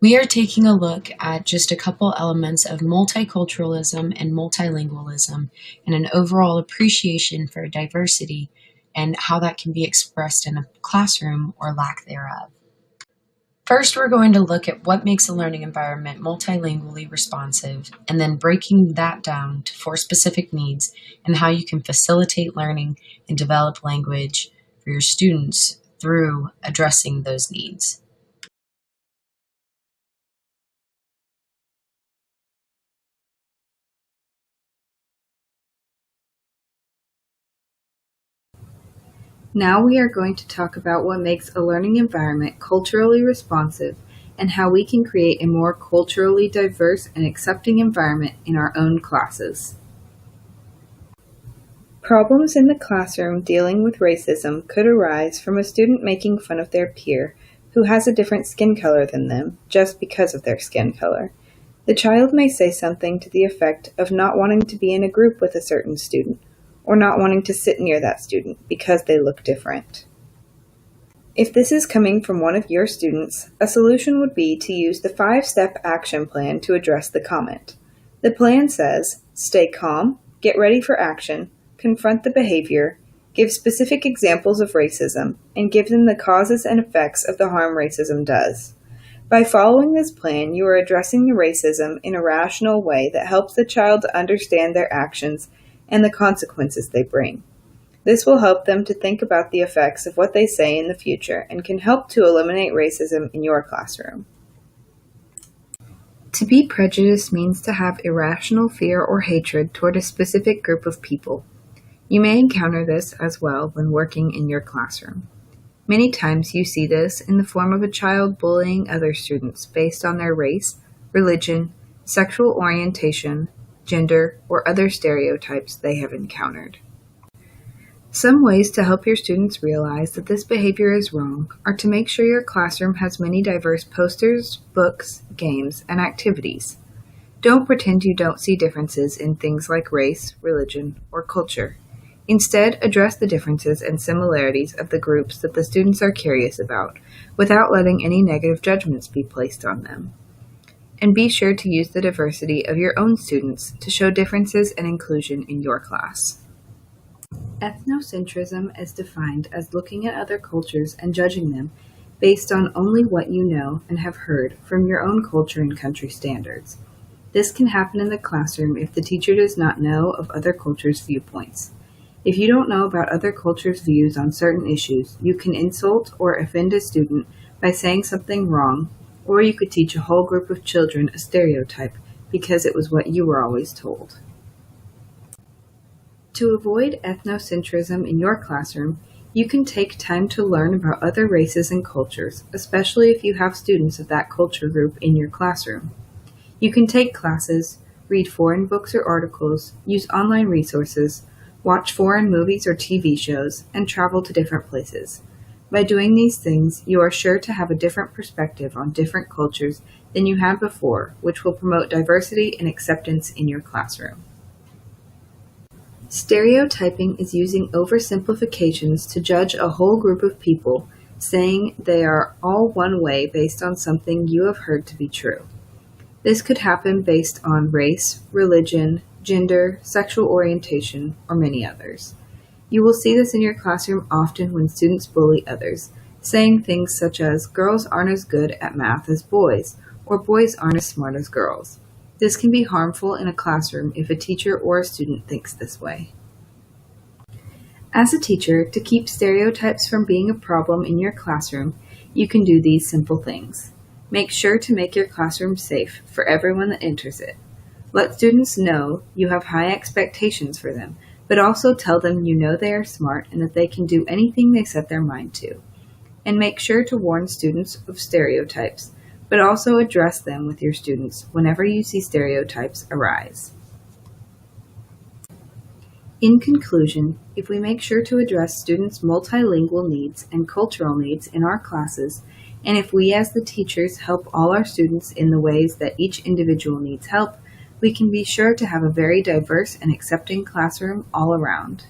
We are taking a look at just a couple elements of multiculturalism and multilingualism and an overall appreciation for diversity and how that can be expressed in a classroom or lack thereof. First, we're going to look at what makes a learning environment multilingually responsive, and then breaking that down to 4 specific needs and how you can facilitate learning and develop language for your students through addressing those needs. Now we are going to talk about what makes a learning environment culturally responsive and how we can create a more culturally diverse and accepting environment in our own classes. Problems in the classroom dealing with racism could arise from a student making fun of their peer who has a different skin color than them just because of their skin color. The child may say something to the effect of not wanting to be in a group with a certain student, or not wanting to sit near that student because they look different. If this is coming from one of your students, a solution would be to use the 5-step action plan to address the comment. The plan says, stay calm, get ready for action, confront the behavior, give specific examples of racism, and give them the causes and effects of the harm racism does. By following this plan, you are addressing the racism in a rational way that helps the child to understand their actions and the consequences they bring. This will help them to think about the effects of what they say in the future and can help to eliminate racism in your classroom. To be prejudiced means to have irrational fear or hatred toward a specific group of people. You may encounter this as well when working in your classroom. Many times you see this in the form of a child bullying other students based on their race, religion, sexual orientation, gender, or other stereotypes they have encountered. Some ways to help your students realize that this behavior is wrong are to make sure your classroom has many diverse posters, books, games, and activities. Don't pretend you don't see differences in things like race, religion, or culture. Instead, address the differences and similarities of the groups that the students are curious about, without letting any negative judgments be placed on them. And be sure to use the diversity of your own students to show differences and inclusion in your class. Ethnocentrism is defined as looking at other cultures and judging them based on only what you know and have heard from your own culture and country standards. This can happen in the classroom if the teacher does not know of other cultures' viewpoints. If you don't know about other cultures' views on certain issues, you can insult or offend a student by saying something wrong, or you could teach a whole group of children a stereotype because it was what you were always told. To avoid ethnocentrism in your classroom, you can take time to learn about other races and cultures, especially if you have students of that culture group in your classroom. You can take classes, read foreign books or articles, use online resources, watch foreign movies or TV shows, and travel to different places. By doing these things, you are sure to have a different perspective on different cultures than you had before, which will promote diversity and acceptance in your classroom. Stereotyping is using oversimplifications to judge a whole group of people, saying they are all one way based on something you have heard to be true. This could happen based on race, religion, gender, sexual orientation, or many others. You will see this in your classroom often when students bully others, saying things such as, girls aren't as good at math as boys, or boys aren't as smart as girls. This can be harmful in a classroom if a teacher or a student thinks this way. As a teacher, to keep stereotypes from being a problem in your classroom, you can do these simple things. Make sure to make your classroom safe for everyone that enters it. Let students know you have high expectations for them, but also tell them you know they are smart and that they can do anything they set their mind to. And make sure to warn students of stereotypes, but also address them with your students whenever you see stereotypes arise. In conclusion, if we make sure to address students' multilingual needs and cultural needs in our classes, and if we as the teachers help all our students in the ways that each individual needs help, we can be sure to have a very diverse and accepting classroom all around.